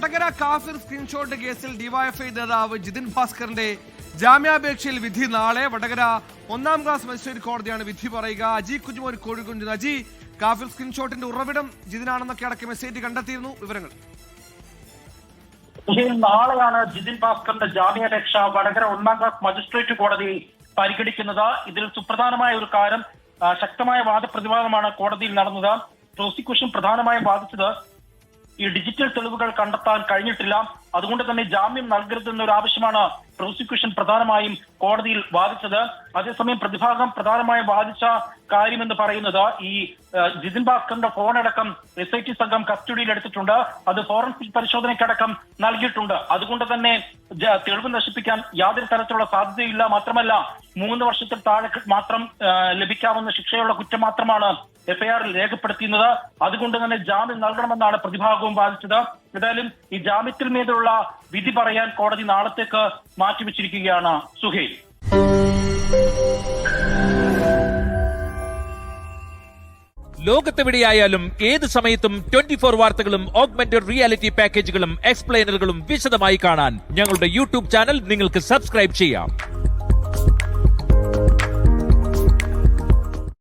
വടകര കാഫിർ സ്ക്രീൻഷോട്ട് കേസിൽ ഡിവൈഎഫ്ഐ നേതാവ് ജിതിൻ ഭാസ്കറിന്റെ ജാമ്യാപേക്ഷയിൽ വിധി നാളെ. വടകര 1ാം ക്ലാസ് മജിസ്ട്രേറ്റ് കോടതിയാണ് വിധി പറയുക. അജി കുഞ്ഞുമോൻ കോഴിക്കുഞ്ഞ്. അജി, കാഫിർ സ്ക്രീൻഷോട്ടിന്റെ ഉറവിടം ജിതിനാണെന്നൊക്കെ അടക്കം എസ്ഐടി കണ്ടെത്തിയിരുന്നു. വിവരങ്ങൾ. നാളെയാണ് ജിതിൻ ഭാസ്കറിന്റെ ജാമ്യാപേക്ഷ വടകര 1ാം ക്ലാസ് മജിസ്ട്രേറ്റ് കോടതി പരിഗണിക്കുന്നത്. ഇതിൽ സുപ്രധാനമായ ഒരു കാര്യം, ശക്തമായ വാദപ്രതിവാദമാണ് കോടതിയിൽ നടന്നത്. പ്രോസിക്യൂഷൻ പ്രധാനമായും വാദിച്ചത് ഈ ഡിജിറ്റൽ തെളിവുകൾ കണ്ടെത്താൻ കഴിഞ്ഞിട്ടില്ല, അതുകൊണ്ട് തന്നെ ജാമ്യം നൽകരുതെന്നൊരു ആവശ്യമാണ് പ്രോസിക്യൂഷൻ പ്രധാനമായും കോടതിയിൽ വാദിച്ചത്. അതേസമയം പ്രതിഭാഗം പ്രധാനമായും വാദിച്ച കാര്യമെന്ന് പറയുന്നത് ഈ ജിതിൻ ഭാസ്കറിന്റെ ഫോണടക്കം SIT സംഘം കസ്റ്റഡിയിൽ എടുത്തിട്ടുണ്ട്. അത് ഫോറൻസിക് പരിശോധനയ്ക്കടക്കം നൽകിയിട്ടുണ്ട്. അതുകൊണ്ട് തന്നെ തെളിവ് നശിപ്പിക്കാൻ യാതൊരു തരത്തിലുള്ള സാധ്യതയില്ല. മാത്രമല്ല 3 വർഷത്തിൽ താഴെ മാത്രം ലഭിക്കാവുന്ന ശിക്ഷയുള്ള കുറ്റം മാത്രമാണ് FIR-ൽ രേഖപ്പെടുത്തിയത്. അതുകൊണ്ട് തന്നെ ജാമ്യം നൽകണമെന്നാണ് പ്രതിഭാഗവും വാദിച്ചത്. ഏതായാലും ഈ ജാമ്യത്തിൽ മേലുള്ള വിധി പറയാൻ കോടതി നാളത്തേക്ക് മാറ്റിവെച്ചിരിക്കുകയാണ്. സുഹൈൽ. ലോകത്തെവിടെയായാലും ഏത് സമയത്തും 24 വാർത്തകളും ഓഗ്മെന്റഡ് റിയാലിറ്റി പാക്കേജുകളും എക്സ്പ്ലെയിനറുകളും വിശദമായി കാണാൻ ഞങ്ങളുടെ YouTube ചാനൽ നിങ്ങൾക്ക് സബ്സ്ക്രൈബ് ചെയ്യാം.